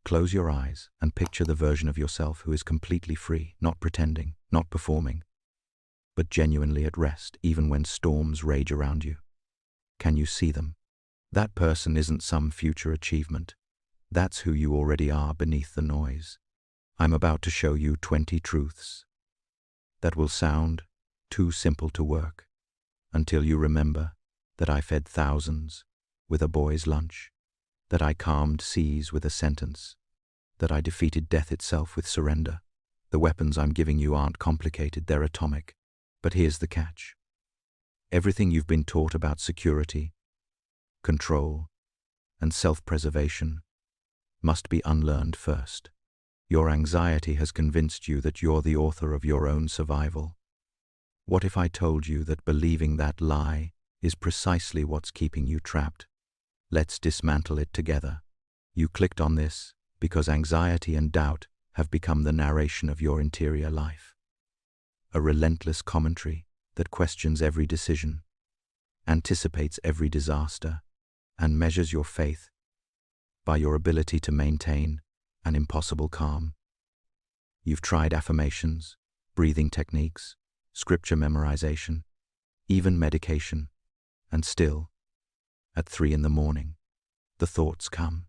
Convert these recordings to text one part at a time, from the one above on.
Close your eyes and picture the version of yourself who is completely free, not pretending, not performing, but genuinely at rest even when storms rage around you. Can you see them? That person isn't some future achievement. That's who you already are beneath the noise. I'm about to show you 20 truths that will sound too simple to work until you remember that I fed thousands with a boy's lunch, that I calmed seas with a sentence, that I defeated death itself with surrender. The weapons I'm giving you aren't complicated, they're atomic. But here's the catch. Everything you've been taught about security, control, and self-preservation must be unlearned first. Your anxiety has convinced you that you're the author of your own survival. What if I told you that believing that lie is precisely what's keeping you trapped? Let's dismantle it together. You clicked on this because anxiety and doubt have become the narration of your interior life. A relentless commentary that questions every decision, anticipates every disaster, and measures your faith by your ability to maintain an impossible calm. You've tried affirmations, breathing techniques, scripture memorization, even medication, and still, at 3 a.m, the thoughts come.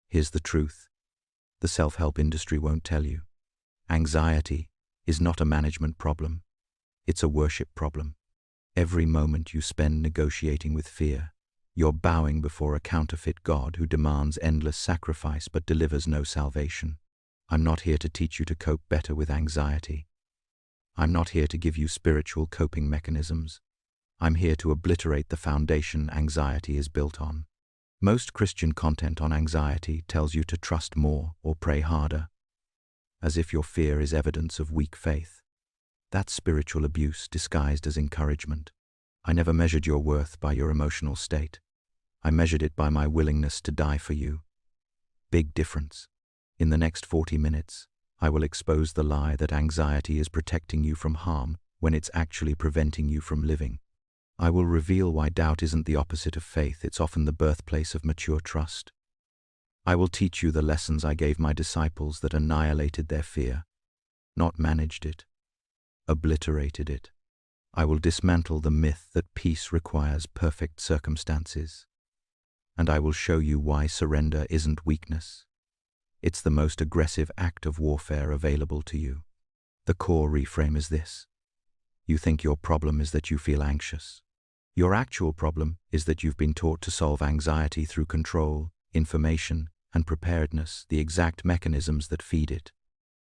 Here's the truth. The self-help industry won't tell you. Anxiety is not a management problem. It's a worship problem. Every moment you spend negotiating with fear, you're bowing before a counterfeit God who demands endless sacrifice but delivers no salvation. I'm not here to teach you to cope better with anxiety. I'm not here to give you spiritual coping mechanisms. I'm here to obliterate the foundation anxiety is built on. Most Christian content on anxiety tells you to trust more or pray harder, as if your fear is evidence of weak faith. That's spiritual abuse disguised as encouragement. I never measured your worth by your emotional state. I measured it by my willingness to die for you. Big difference. In the next 40 minutes, I will expose the lie that anxiety is protecting you from harm when it's actually preventing you from living. I will reveal why doubt isn't the opposite of faith, it's often the birthplace of mature trust. I will teach you the lessons I gave my disciples that annihilated their fear, not managed it, obliterated it. I will dismantle the myth that peace requires perfect circumstances. And I will show you why surrender isn't weakness. It's the most aggressive act of warfare available to you. The core reframe is this. You think your problem is that you feel anxious. Your actual problem is that you've been taught to solve anxiety through control, information, and preparedness, the exact mechanisms that feed it.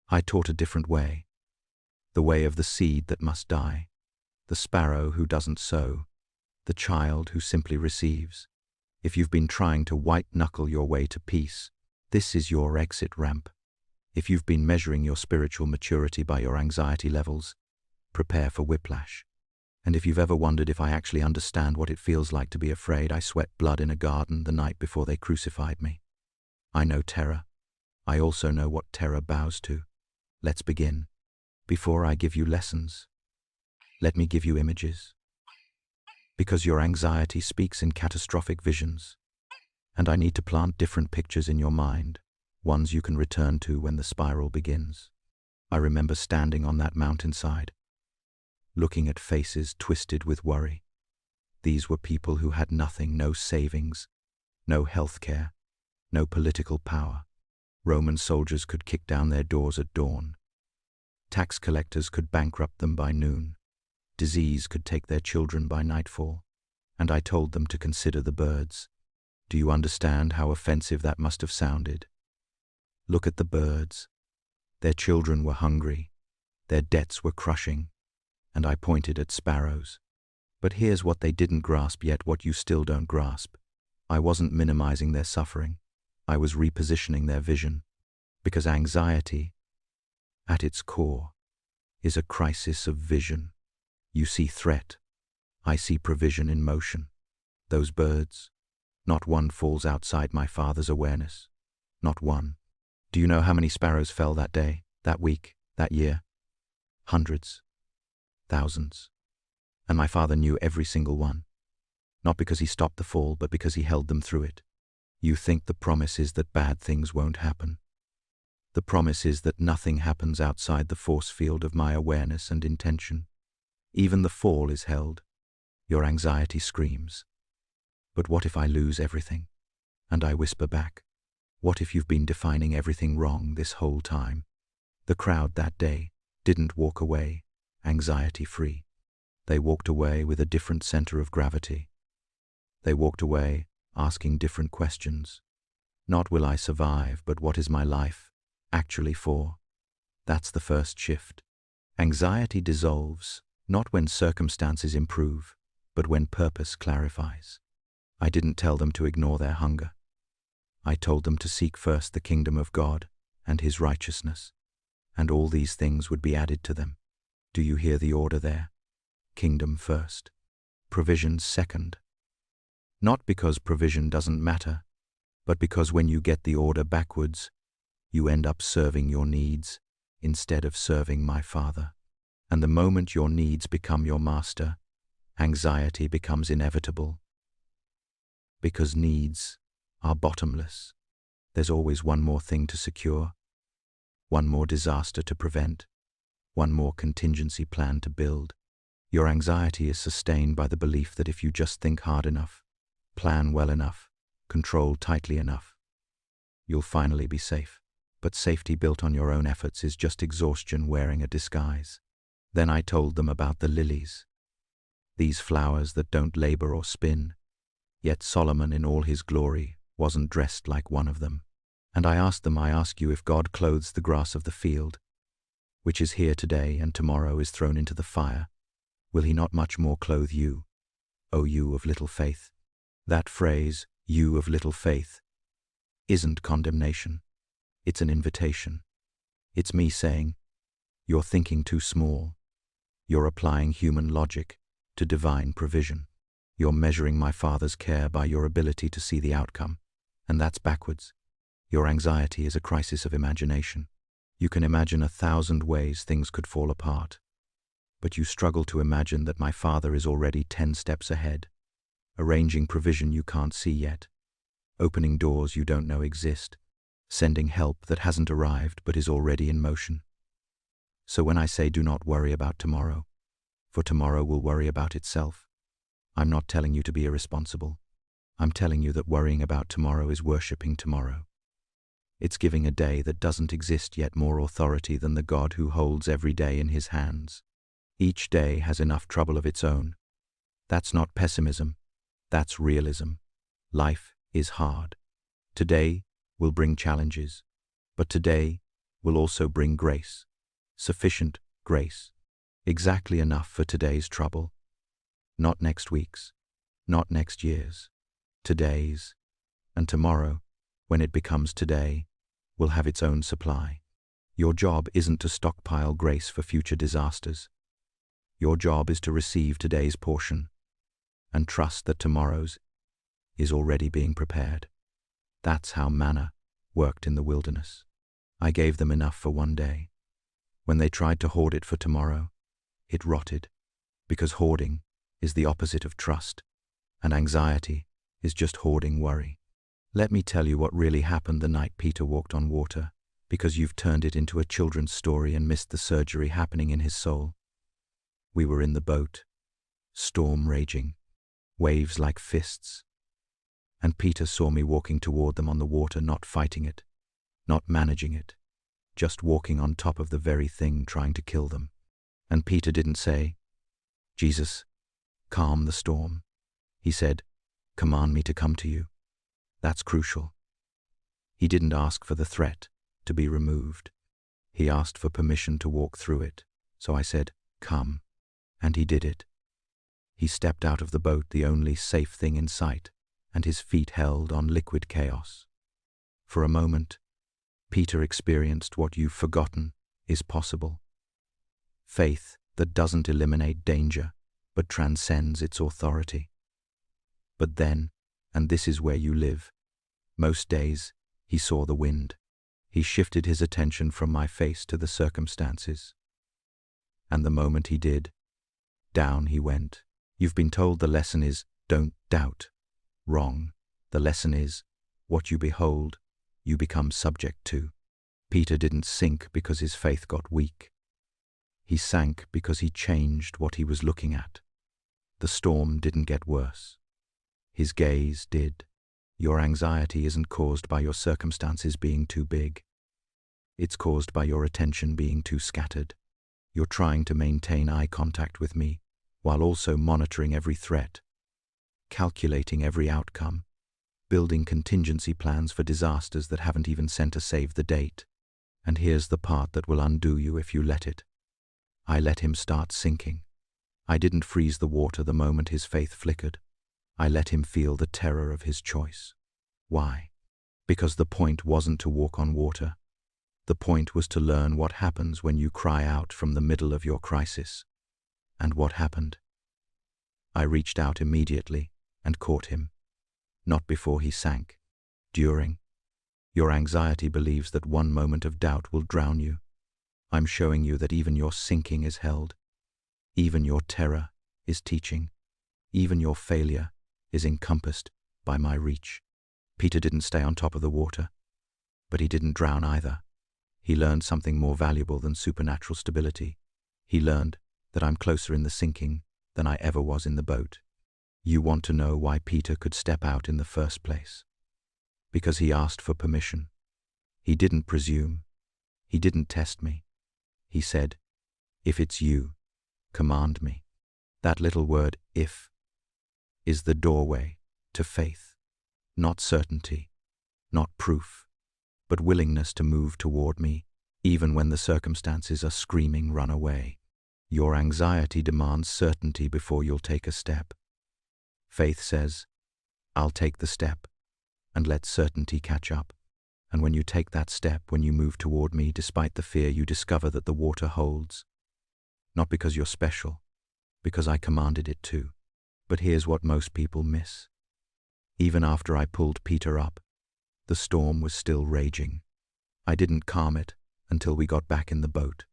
I taught a different way. The way of the seed that must die, the sparrow who doesn't sow, the child who simply receives. If you've been trying to white-knuckle your way to peace, this is your exit ramp. If you've been measuring your spiritual maturity by your anxiety levels, prepare for whiplash. And if you've ever wondered if I actually understand what it feels like to be afraid, I sweat blood in a garden the night before they crucified me. I know terror. I also know what terror bows to. Let's begin. Before I give you lessons, let me give you images. Because your anxiety speaks in catastrophic visions, and I need to plant different pictures in your mind, ones you can return to when the spiral begins. I remember standing on that mountainside, looking at faces twisted with worry. These were people who had nothing, no savings, no health care, no political power. Roman soldiers could kick down their doors at dawn. Tax collectors could bankrupt them by noon. Disease could take their children by nightfall. And I told them to consider the birds. Do you understand how offensive that must have sounded? Look at the birds. Their children were hungry. Their debts were crushing. And I pointed at sparrows. But here's what they didn't grasp yet, what you still don't grasp. I wasn't minimizing their suffering. I was repositioning their vision. Because anxiety, at its core, is a crisis of vision. You see threat. I see provision in motion. Those birds, not one falls outside my Father's awareness. Not one. Do you know how many sparrows fell that day, that week, that year? Hundreds. Thousands. And my Father knew every single one. Not because he stopped the fall, but because he held them through it. You think the promise is that bad things won't happen. The promise is that nothing happens outside the force field of my awareness and intention. Even the fall is held. Your anxiety screams. But what if I lose everything? And I whisper back, what if you've been defining everything wrong this whole time? The crowd that day didn't walk away anxiety-free. They walked away with a different center of gravity. They walked away asking different questions. Not will I survive, but what is my life actually for? That's the first shift. Anxiety dissolves, not when circumstances improve, but when purpose clarifies. I didn't tell them to ignore their hunger. I told them to seek first the kingdom of God and His righteousness, and all these things would be added to them. Do you hear the order there? Kingdom first, provision second. Not because provision doesn't matter, but because when you get the order backwards, you end up serving your needs instead of serving my Father. And the moment your needs become your master, anxiety becomes inevitable. Because needs are bottomless. There's always one more thing to secure, one more disaster to prevent, one more contingency plan to build. Your anxiety is sustained by the belief that if you just think hard enough, plan well enough, control tightly enough, you'll finally be safe. But safety built on your own efforts is just exhaustion wearing a disguise. Then I told them about the lilies, these flowers that don't labor or spin, yet Solomon in all his glory wasn't dressed like one of them. And I asked them, I ask you, if God clothes the grass of the field, which is here today and tomorrow is thrown into the fire, will He not much more clothe you, O you of little faith? That phrase, you of little faith, isn't condemnation. It's an invitation. It's me saying, you're thinking too small. You're applying human logic to divine provision. You're measuring my Father's care by your ability to see the outcome, and that's backwards. Your anxiety is a crisis of imagination. You can imagine 1,000 ways things could fall apart, but you struggle to imagine that my Father is already 10 steps ahead, arranging provision you can't see yet, opening doors you don't know exist, sending help that hasn't arrived but is already in motion. So when I say do not worry about tomorrow, for tomorrow will worry about itself, I'm not telling you to be irresponsible. I'm telling you that worrying about tomorrow is worshipping tomorrow. It's giving a day that doesn't exist yet more authority than the God who holds every day in His hands. Each day has enough trouble of its own. That's not pessimism, that's realism. Life is hard. Today will bring challenges, but today will also bring grace. Sufficient grace. Exactly enough for today's trouble. Not next week's, not next year's. Today's. And tomorrow, when it becomes today, will have its own supply. Your job isn't to stockpile grace for future disasters. Your job is to receive today's portion and trust that tomorrow's is already being prepared. That's how manna worked in the wilderness. I gave them enough for one day. When they tried to hoard it for tomorrow, it rotted, because hoarding is the opposite of trust, and anxiety is just hoarding worry. Let me tell you what really happened the night Peter walked on water, because you've turned it into a children's story and missed the surgery happening in his soul. We were in the boat, storm raging, waves like fists, and Peter saw me walking toward them on the water, not fighting it, not managing it, just walking on top of the very thing trying to kill them. And Peter didn't say, Jesus, calm the storm. He said, command me to come to you. That's crucial. He didn't ask for the threat to be removed. He asked for permission to walk through it. So I said, come. And he did it. He stepped out of the boat, the only safe thing in sight, and his feet held on liquid chaos. For a moment, Peter experienced what you've forgotten is possible. Faith that doesn't eliminate danger, but transcends its authority. But then, and this is where you live, most days he saw the wind. He shifted his attention from my face to the circumstances. And the moment he did, down he went. You've been told the lesson is, don't doubt. Wrong. The lesson is, what you behold, you become subject to. Peter didn't sink because his faith got weak. He sank because he changed what he was looking at. The storm didn't get worse. His gaze did. Your anxiety isn't caused by your circumstances being too big. It's caused by your attention being too scattered. You're trying to maintain eye contact with me, while also monitoring every threat, calculating every outcome, building contingency plans for disasters that haven't even sent a save the date. And here's the part that will undo you if you let it. I let him start sinking. I didn't freeze the water the moment his faith flickered. I let him feel the terror of his choice. Why? Because the point wasn't to walk on water. The point was to learn what happens when you cry out from the middle of your crisis. And what happened? I reached out immediately and caught him. Not before he sank. During. Your anxiety believes that one moment of doubt will drown you. I'm showing you that even your sinking is held. Even your terror is teaching. Even your failure is encompassed by my reach. Peter didn't stay on top of the water, but he didn't drown either. He learned something more valuable than supernatural stability. He learned that I'm closer in the sinking than I ever was in the boat. You want to know why Peter could step out in the first place? Because he asked for permission. He didn't presume. He didn't test me. He said, "If it's you, command me." That little word, "if," is the doorway to faith. Not certainty, not proof, but willingness to move toward me, even when the circumstances are screaming, "Run away." Your anxiety demands certainty before you'll take a step. Faith says, "I'll take the step," and let certainty catch up. And when you take that step, when you move toward me, despite the fear, you discover that the water holds. Not because you're special, because I commanded it to. But here's what most people miss. Even after I pulled Peter up, the storm was still raging. I didn't calm it until we got back in the boat,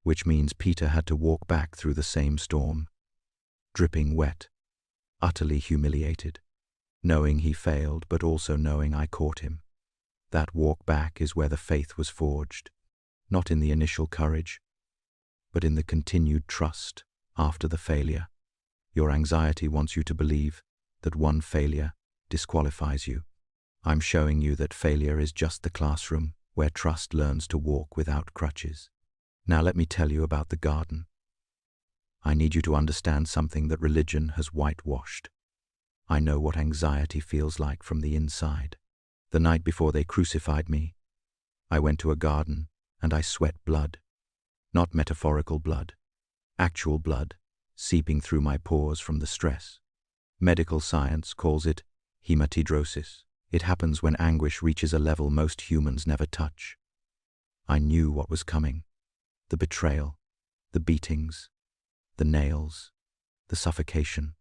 which means Peter had to walk back through the same storm, dripping wet, utterly humiliated, knowing he failed but also knowing I caught him. That walk back is where the faith was forged, not in the initial courage, but in the continued trust after the failure. Your anxiety wants you to believe that one failure disqualifies you. I'm showing you that failure is just the classroom where trust learns to walk without crutches. Now let me tell you about the garden. I need you to understand something that religion has whitewashed. I know what anxiety feels like from the inside. The night before they crucified me, I went to a garden and I sweat blood. Not metaphorical blood, actual blood, seeping through my pores from the stress. Medical science calls it hematidrosis. It happens when anguish reaches a level most humans never touch. I knew what was coming. The betrayal, the beatings, the nails, the suffocation,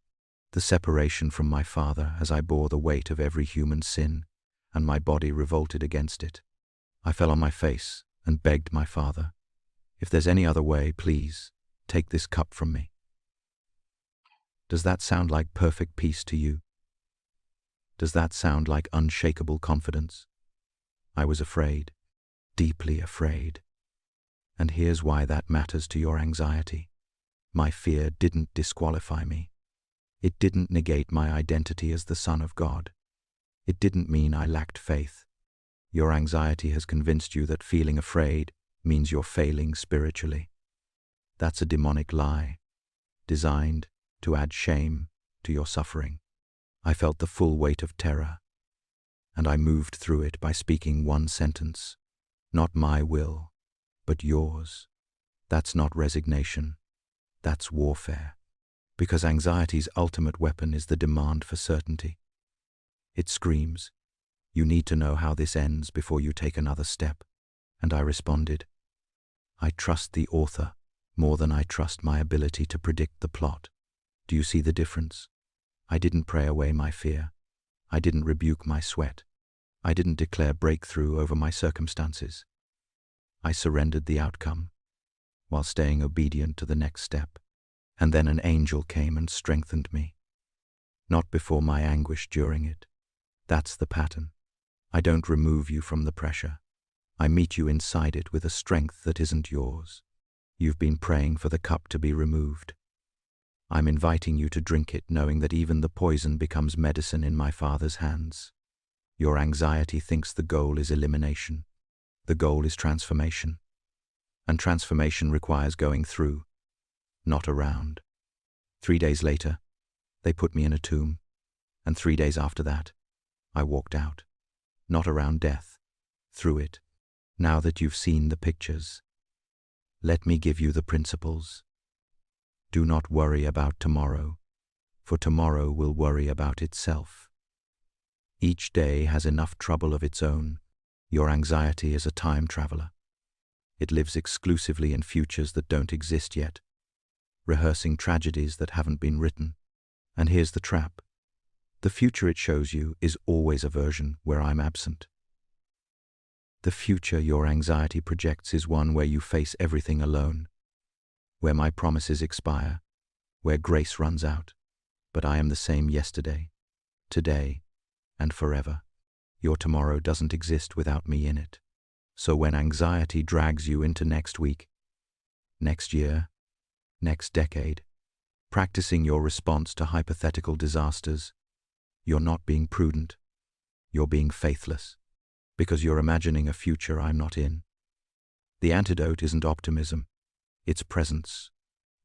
the separation from my father as I bore the weight of every human sin, and my body revolted against it. I fell on my face and begged my father, "If there's any other way, please, take this cup from me." Does that sound like perfect peace to you? Does that sound like unshakable confidence? I was afraid, deeply afraid. And here's why that matters to your anxiety. My fear didn't disqualify me. It didn't negate my identity as the Son of God. It didn't mean I lacked faith. Your anxiety has convinced you that feeling afraid means you're failing spiritually. That's a demonic lie, designed to add shame to your suffering. I felt the full weight of terror, and I moved through it by speaking one sentence: "Not my will, but yours." That's not resignation. That's warfare. Because anxiety's ultimate weapon is the demand for certainty. It screams, "You need to know how this ends before you take another step." And I responded, "I trust the author more than I trust my ability to predict the plot." Do you see the difference? I didn't pray away my fear. I didn't rebuke my sweat. I didn't declare breakthrough over my circumstances. I surrendered the outcome while staying obedient to the next step. And then an angel came and strengthened me. Not before my anguish, during it. That's the pattern. I don't remove you from the pressure. I meet you inside it with a strength that isn't yours. You've been praying for the cup to be removed. I'm inviting you to drink it, knowing that even the poison becomes medicine in my Father's hands. Your anxiety thinks the goal is elimination. The goal is transformation. And transformation requires going through, not around. 3 days later, they put me in a tomb, and 3 days after that, I walked out. Not around death, through it. Now that you've seen the pictures, let me give you the principles. Do not worry about tomorrow, for tomorrow will worry about itself. Each day has enough trouble of its own. Your anxiety is a time traveler. It lives exclusively in futures that don't exist yet, rehearsing tragedies that haven't been written. And here's the trap. The future it shows you is always a version where I'm absent. The future your anxiety projects is one where you face everything alone, where my promises expire, where grace runs out. But I am the same yesterday, today, and forever. Your tomorrow doesn't exist without me in it. So when anxiety drags you into next week, next year, next decade, practicing your response to hypothetical disasters, you're not being prudent, you're being faithless, because you're imagining a future I'm not in. The antidote isn't optimism, it's presence.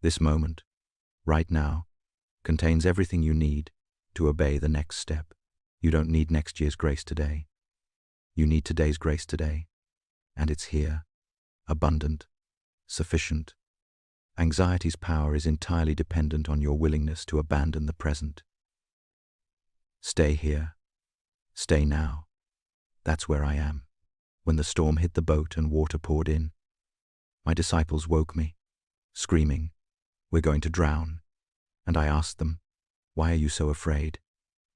This moment, right now, contains everything you need to obey the next step. You don't need next year's grace today. You need today's grace today. And it's here, abundant, sufficient. Anxiety's power is entirely dependent on your willingness to abandon the present. Stay here. Stay now. That's where I am. When the storm hit the boat and water poured in, my disciples woke me, screaming, "We're going to drown." And I asked them, "Why are you so afraid?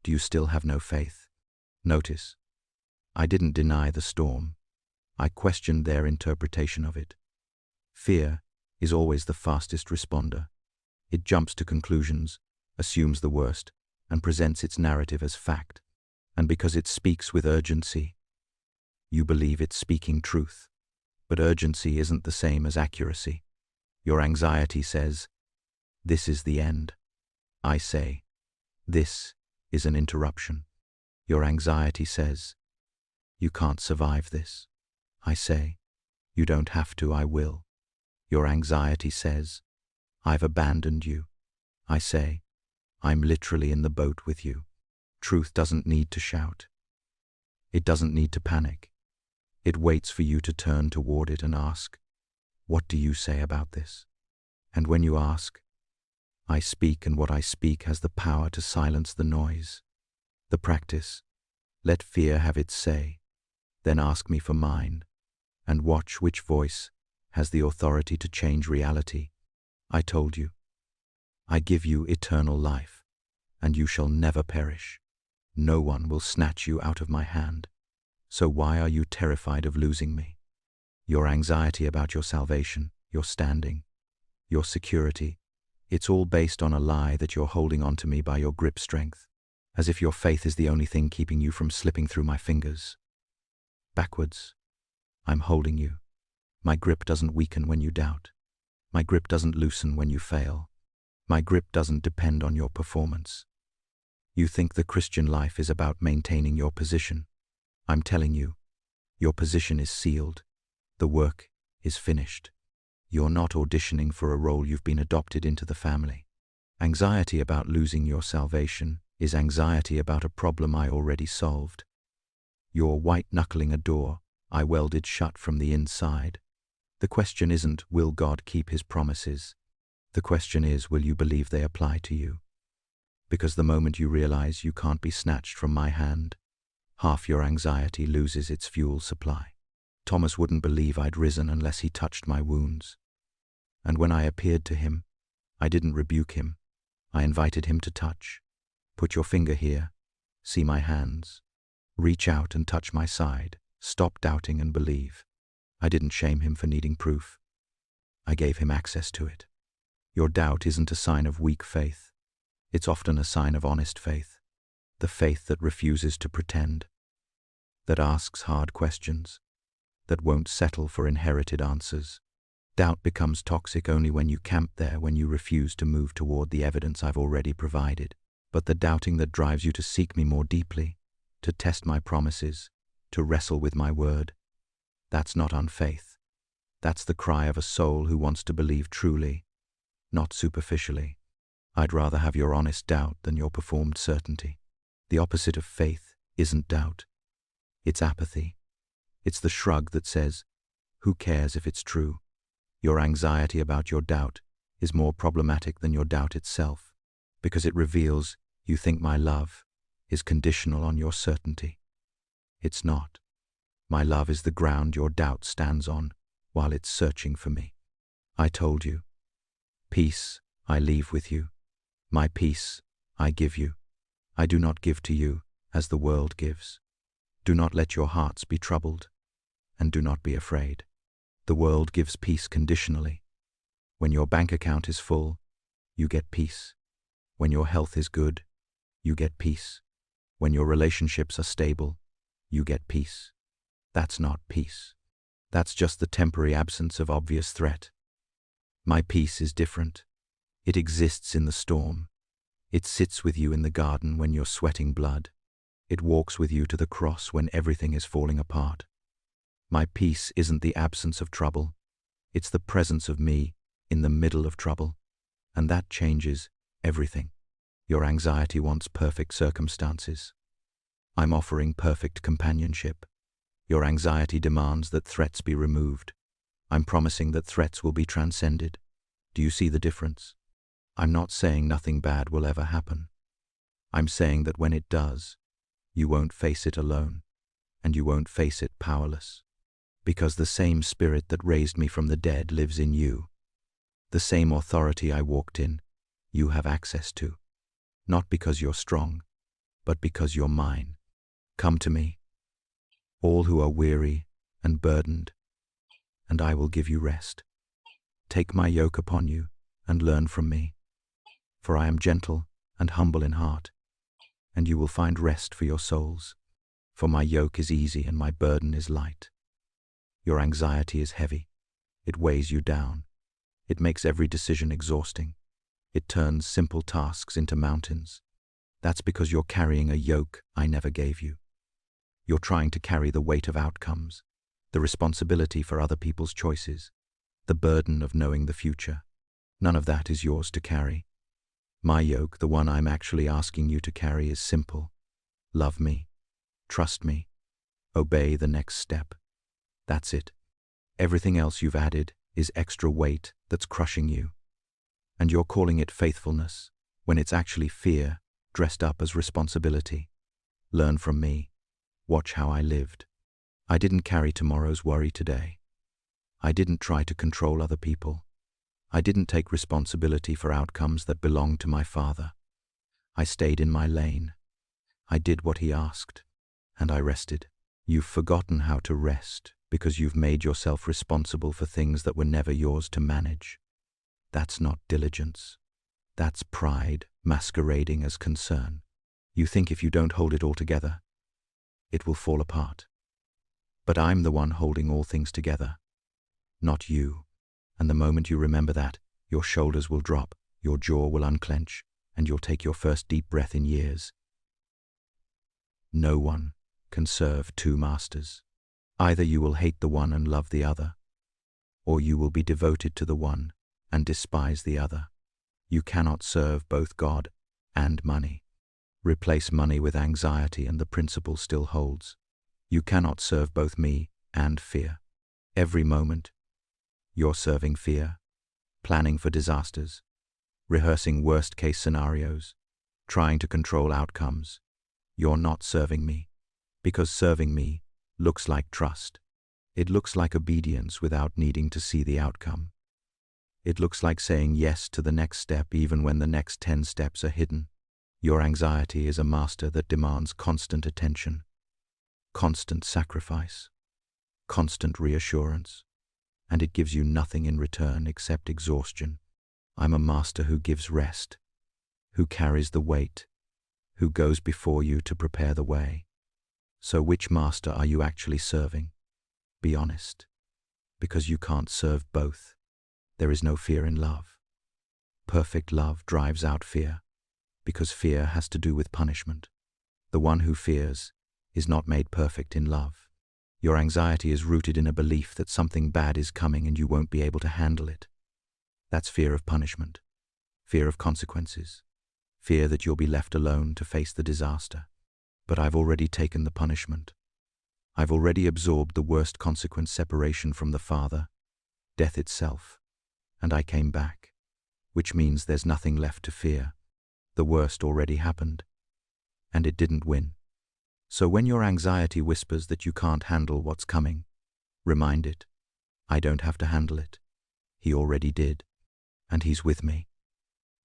Do you still have no faith?" Notice, I didn't deny the storm. I questioned their interpretation of it. Fear is always the fastest responder. It jumps to conclusions, assumes the worst, and presents its narrative as fact. And because it speaks with urgency, you believe it's speaking truth. But urgency isn't the same as accuracy. Your anxiety says, "This is the end." I say, "This is an interruption." Your anxiety says, "You can't survive this." I say, "You don't have to, I will." Your anxiety says, "I've abandoned you." I say, "I'm literally in the boat with you." Truth doesn't need to shout. It doesn't need to panic. It waits for you to turn toward it and ask, "What do you say about this?" And when you ask, I speak, and what I speak has the power to silence the noise. The practice, let fear have its say, then ask me for mine, and watch which voice has the authority to change reality. I told you, I give you eternal life, and you shall never perish. No one will snatch you out of my hand. So why are you terrified of losing me? Your anxiety about your salvation, your standing, your security, it's all based on a lie that you're holding on to me by your grip strength, as if your faith is the only thing keeping you from slipping through my fingers. Backwards, I'm holding you. My grip doesn't weaken when you doubt. My grip doesn't loosen when you fail. My grip doesn't depend on your performance. You think the Christian life is about maintaining your position. I'm telling you, your position is sealed. The work is finished. You're not auditioning for a role, you've been adopted into the family. Anxiety about losing your salvation is anxiety about a problem I already solved. You're white-knuckling a door I welded shut from the inside. The question isn't, will God keep his promises? The question is, will you believe they apply to you? Because the moment you realize you can't be snatched from my hand, half your anxiety loses its fuel supply. Thomas wouldn't believe I'd risen unless he touched my wounds. And when I appeared to him, I didn't rebuke him. I invited him to touch. Put your finger here. See my hands. Reach out and touch my side. Stop doubting and believe. I didn't shame him for needing proof. I gave him access to it. Your doubt isn't a sign of weak faith. It's often a sign of honest faith. The faith that refuses to pretend. That asks hard questions. that won't settle for inherited answers. Doubt becomes toxic only when you camp there, when you refuse to move toward the evidence I've already provided. But the doubting that drives you to seek me more deeply, to test my promises, to wrestle with my word, that's not unfaith. That's the cry of a soul who wants to believe truly, not superficially. I'd rather have your honest doubt than your performed certainty. The opposite of faith isn't doubt. It's apathy. It's the shrug that says, who cares if it's true? Your anxiety about your doubt is more problematic than your doubt itself, because it reveals you think my love is conditional on your certainty. It's not. My love is the ground your doubt stands on while it's searching for me. I told you. Peace I leave with you. My peace I give you. I do not give to you as the world gives. Do not let your hearts be troubled, and do not be afraid. The world gives peace conditionally. When your bank account is full, you get peace. When your health is good, you get peace. When your relationships are stable, you get peace. That's not peace. That's just the temporary absence of obvious threat. My peace is different. It exists in the storm. It sits with you in the garden when you're sweating blood. It walks with you to the cross when everything is falling apart. My peace isn't the absence of trouble. It's the presence of me in the middle of trouble. And that changes everything. Your anxiety wants perfect circumstances. I'm offering perfect companionship. Your anxiety demands that threats be removed. I'm promising that threats will be transcended. Do you see the difference? I'm not saying nothing bad will ever happen. I'm saying that when it does, you won't face it alone, and you won't face it powerless. Because the same spirit that raised me from the dead lives in you. The same authority I walked in, you have access to. Not because you're strong, but because you're mine. Come to me, all who are weary and burdened, and I will give you rest. Take my yoke upon you and learn from me, for I am gentle and humble in heart, and you will find rest for your souls. For my yoke is easy and my burden is light. Your anxiety is heavy. It weighs you down. It makes every decision exhausting. It turns simple tasks into mountains. That's because you're carrying a yoke I never gave you. You're trying to carry the weight of outcomes, the responsibility for other people's choices, the burden of knowing the future. None of that is yours to carry. My yoke, the one I'm actually asking you to carry, is simple. Love me. Trust me. Obey the next step. That's it. Everything else you've added is extra weight that's crushing you. And you're calling it faithfulness, when it's actually fear dressed up as responsibility. Learn from me. Watch how I lived. I didn't carry tomorrow's worry today. I didn't try to control other people. I didn't take responsibility for outcomes that belonged to my Father. I stayed in my lane. I did what He asked, and I rested. You've forgotten how to rest because you've made yourself responsible for things that were never yours to manage. That's not diligence. That's pride masquerading as concern. You think if you don't hold it all together, it will fall apart. But I'm the one holding all things together, not you. And the moment you remember that, your shoulders will drop, your jaw will unclench, and you'll take your first deep breath in years. No one can serve two masters. Either you will hate the one and love the other, or you will be devoted to the one and despise the other. You cannot serve both God and money. Replace money with anxiety and the principle still holds. You cannot serve both me and fear. Every moment, you're serving fear, planning for disasters, rehearsing worst-case scenarios, trying to control outcomes. You're not serving me, because serving me looks like trust. It looks like obedience without needing to see the outcome. It looks like saying yes to the next step even when the next 10 steps are hidden. Your anxiety is a master that demands constant attention, constant sacrifice, constant reassurance, and it gives you nothing in return except exhaustion. I'm a master who gives rest, who carries the weight, who goes before you to prepare the way. So which master are you actually serving? Be honest. Because you can't serve both. There is no fear in love. Perfect love drives out fear, because fear has to do with punishment. The one who fears is not made perfect in love. Your anxiety is rooted in a belief that something bad is coming and you won't be able to handle it. That's fear of punishment, fear of consequences, fear that you'll be left alone to face the disaster. But I've already taken the punishment. I've already absorbed the worst consequence, separation from the Father, death itself, and I came back, which means there's nothing left to fear. The worst already happened, and it didn't win. So when your anxiety whispers that you can't handle what's coming, remind it, I don't have to handle it. He already did, and he's with me.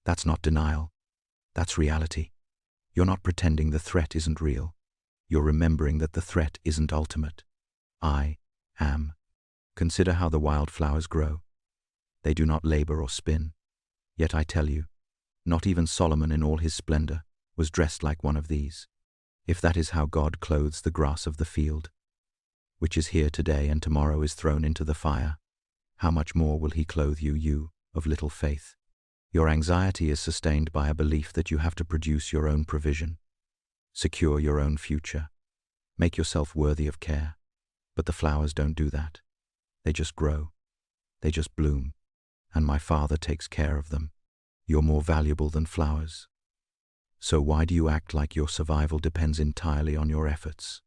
That's not denial. That's reality. You're not pretending the threat isn't real. You're remembering that the threat isn't ultimate. I am. Consider how the wildflowers grow. They do not labor or spin. Yet I tell you, not even Solomon in all his splendor was dressed like one of these. If that is how God clothes the grass of the field, which is here today and tomorrow is thrown into the fire, how much more will he clothe you, you of little faith? Your anxiety is sustained by a belief that you have to produce your own provision, secure your own future, make yourself worthy of care. But the flowers don't do that. They just grow. They just bloom. And my Father takes care of them. You're more valuable than flowers. So why do you act like your survival depends entirely on your efforts?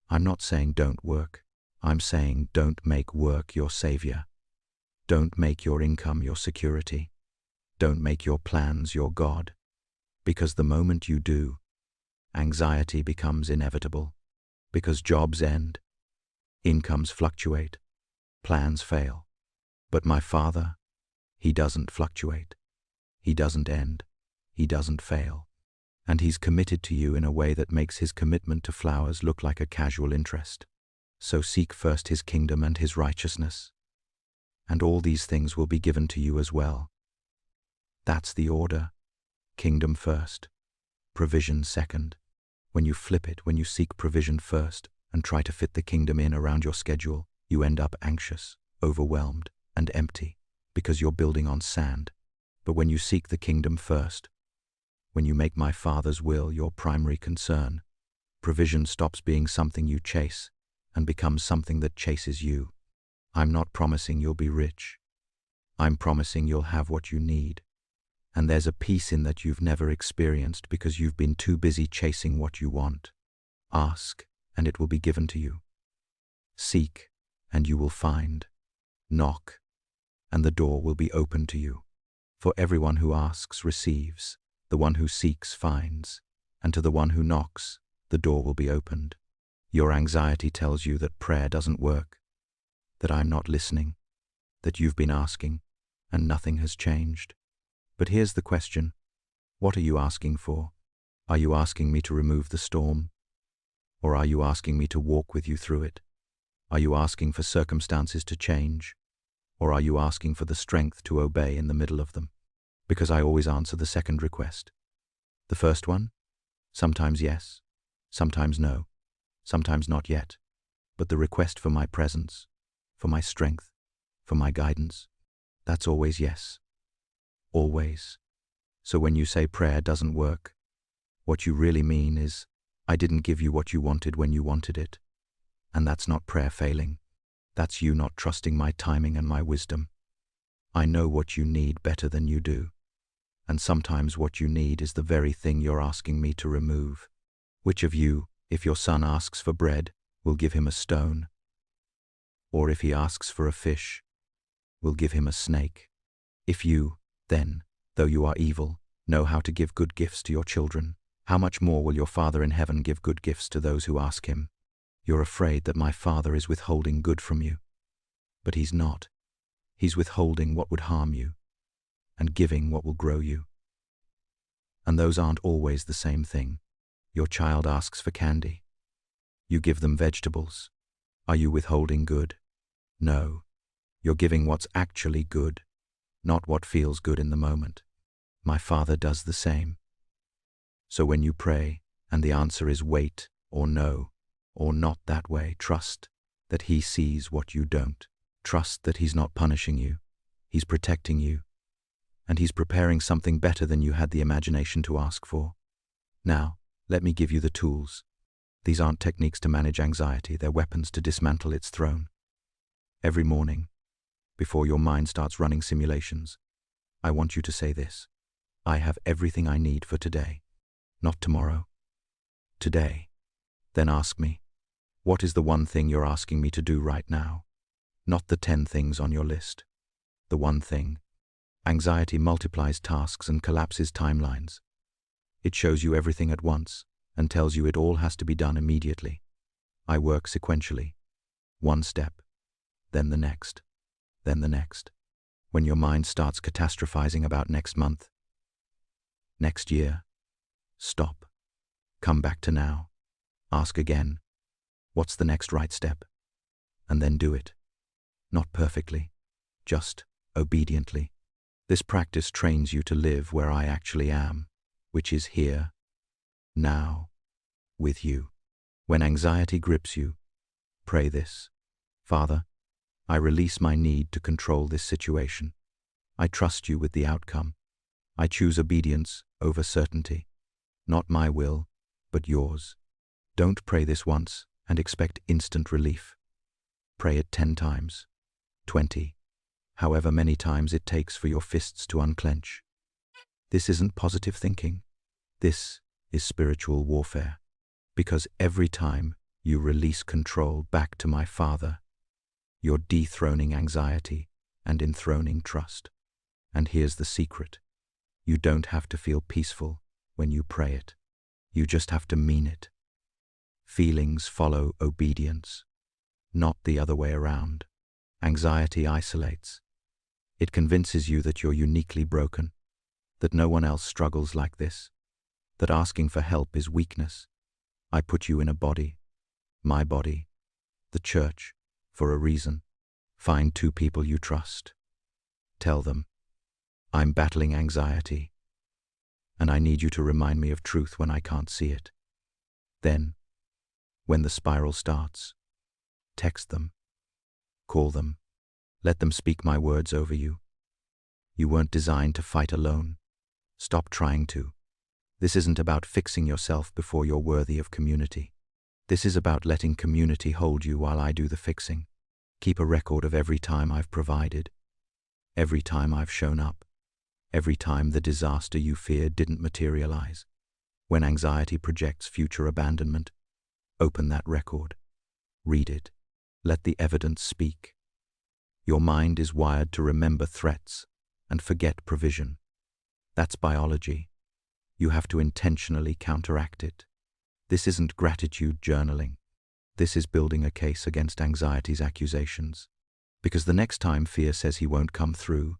I'm not saying don't work. I'm saying don't make work your savior. Don't make your income your security. Don't make your plans your God. Because the moment you do, anxiety becomes inevitable. Because jobs end, incomes fluctuate, plans fail. But my Father, he doesn't fluctuate. He doesn't end. He doesn't fail. And he's committed to you in a way that makes his commitment to flowers look like a casual interest. So seek first his kingdom and his righteousness, and all these things will be given to you as well. That's the order. Kingdom first, provision second. When you flip it, when you seek provision first and try to fit the kingdom in around your schedule, you end up anxious, overwhelmed, and empty, because you're building on sand. But when you seek the kingdom first, when you make my Father's will your primary concern, provision stops being something you chase and becomes something that chases you. I'm not promising you'll be rich. I'm promising you'll have what you need. And there's a peace in that you've never experienced because you've been too busy chasing what you want. Ask, and it will be given to you. Seek, and you will find. Knock, and the door will be open to you. For everyone who asks receives, the one who seeks finds, and to the one who knocks, the door will be opened. Your anxiety tells you that prayer doesn't work, that I'm not listening, that you've been asking, and nothing has changed. But here's the question. What are you asking for? Are you asking me to remove the storm? Or are you asking me to walk with you through it? Are you asking for circumstances to change? Or are you asking for the strength to obey in the middle of them? Because I always answer the second request. The first one? Sometimes yes, sometimes no, sometimes not yet. But the request for my presence, for my strength, for my guidance, that's always yes. Always. So when you say prayer doesn't work, what you really mean is, I didn't give you what you wanted when you wanted it. And that's not prayer failing. That's you not trusting my timing and my wisdom. I know what you need better than you do. And sometimes what you need is the very thing you're asking me to remove. Which of you, if your son asks for bread, will give him a stone? Or if he asks for a fish, will give him a snake? If you, then, though you are evil, know how to give good gifts to your children, how much more will your Father in heaven give good gifts to those who ask him? You're afraid that my Father is withholding good from you. But he's not. He's withholding what would harm you, and giving what will grow you. And those aren't always the same thing. Your child asks for candy. You give them vegetables. Are you withholding good? No. You're giving what's actually good, not what feels good in the moment. My Father does the same. So when you pray, and the answer is wait, or no, or not that way, trust that He sees what you don't. Trust that He's not punishing you. He's protecting you. And He's preparing something better than you had the imagination to ask for. Now, let me give you the tools. These aren't techniques to manage anxiety, they're weapons to dismantle its throne. Every morning, before your mind starts running simulations, I want you to say this: I have everything I need for today. Not tomorrow. Today. Then ask me, what is the one thing you're asking me to do right now? Not the 10 things on your list. The one thing. Anxiety multiplies tasks and collapses timelines. It shows you everything at once and tells you it all has to be done immediately. I work sequentially. One step, then the next, then the next. When your mind starts catastrophizing about next month, next year, stop. Come back to now. Ask again, what's the next right step? And then do it. Not perfectly, just obediently. This practice trains you to live where I actually am, which is here, now, with you. When anxiety grips you, pray this: Father, I release my need to control this situation. I trust you with the outcome. I choose obedience over certainty. Not my will, but yours. Don't pray this once and expect instant relief. Pray it 10 times, 20, however many times it takes for your fists to unclench. This isn't positive thinking. This is spiritual warfare. Because every time you release control back to my Father, you're dethroning anxiety and enthroning trust. And here's the secret: you don't have to feel peaceful when you pray it. You just have to mean it. Feelings follow obedience, not the other way around. Anxiety isolates. It convinces you that you're uniquely broken, that no one else struggles like this, that asking for help is weakness. I put you in a body, my body, the church, for a reason. Find 2 people you trust. Tell them, I'm battling anxiety, and I need you to remind me of truth when I can't see it. Then, when the spiral starts, text them, call them, let them speak my words over you. You weren't designed to fight alone. Stop trying to. This isn't about fixing yourself before you're worthy of community. This is about letting community hold you while I do the fixing. Keep a record of every time I've provided, every time I've shown up, every time the disaster you feared didn't materialize. When anxiety projects future abandonment, open that record. Read it. Let the evidence speak. Your mind is wired to remember threats and forget provision. That's biology. You have to intentionally counteract it. This isn't gratitude journaling. This is building a case against anxiety's accusations. Because the next time fear says he won't come through,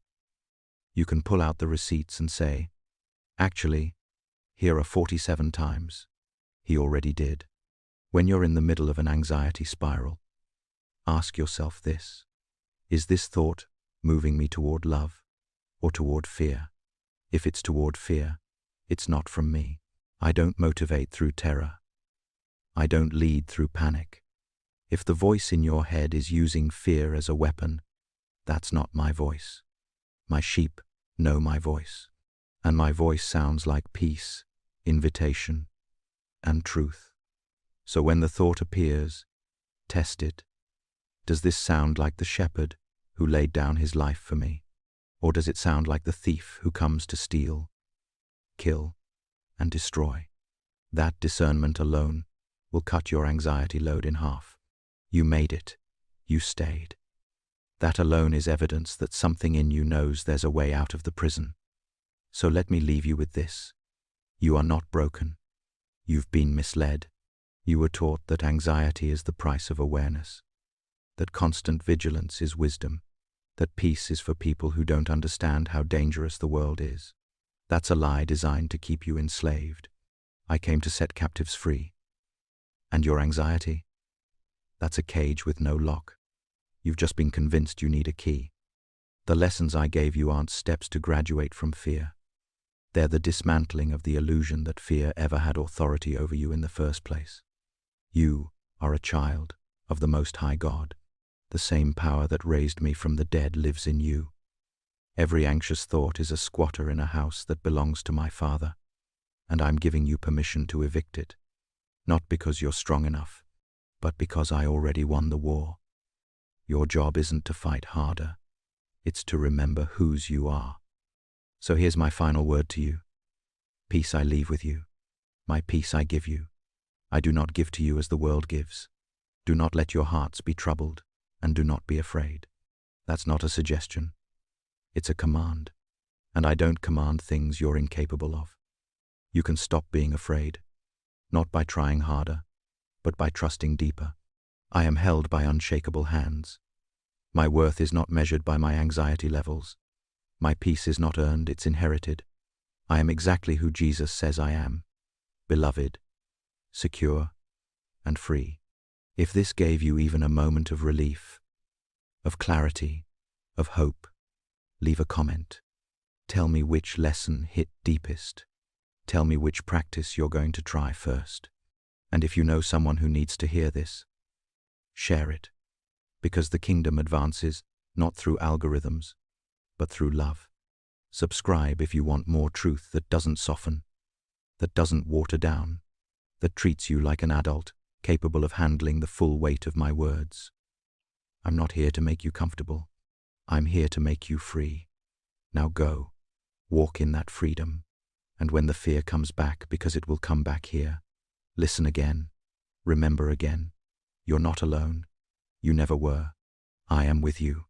you can pull out the receipts and say, actually, here are 47 times. He already did. When you're in the middle of an anxiety spiral, ask yourself this: is this thought moving me toward love or toward fear? If it's toward fear, it's not from me. I don't motivate through terror. I don't lead through panic. If the voice in your head is using fear as a weapon, that's not my voice. My sheep know my voice, and my voice sounds like peace, invitation, and truth. So when the thought appears, test it. Does this sound like the shepherd who laid down his life for me? Or does it sound like the thief who comes to steal, kill, and destroy? That discernment alone will cut your anxiety load in half. You made it. You stayed. That alone is evidence that something in you knows there's a way out of the prison. So let me leave you with this. You are not broken. You've been misled. You were taught that anxiety is the price of awareness, that constant vigilance is wisdom, that peace is for people who don't understand how dangerous the world is. That's a lie designed to keep you enslaved. I came to set captives free. And your anxiety? That's a cage with no lock. You've just been convinced you need a key. The lessons I gave you aren't steps to graduate from fear. They're the dismantling of the illusion that fear ever had authority over you in the first place. You are a child, of the Most High God. The same power that raised me from the dead lives in you. Every anxious thought is a squatter in a house that belongs to my Father, and I'm giving you permission to evict it, not because you're strong enough, but because I already won the war. Your job isn't to fight harder, it's to remember whose you are. So here's my final word to you. Peace I leave with you. My peace I give you. I do not give to you as the world gives. Do not let your hearts be troubled, and do not be afraid. That's not a suggestion. It's a command. And I don't command things you're incapable of. You can stop being afraid, not by trying harder, but by trusting deeper. I am held by unshakable hands. My worth is not measured by my anxiety levels. My peace is not earned, it's inherited. I am exactly who Jesus says I am, beloved, secure, and free. If this gave you even a moment of relief, of clarity, of hope, leave a comment. Tell me which lesson hit deepest. Tell me which practice you're going to try first. And if you know someone who needs to hear this, share it. Because the kingdom advances not through algorithms, but through love. Subscribe if you want more truth that doesn't soften, that doesn't water down, that treats you like an adult, capable of handling the full weight of my words. I'm not here to make you comfortable. I'm here to make you free. Now go, walk in that freedom, and when the fear comes back, because it will come back here, listen again, remember again. You're not alone. You never were. I am with you.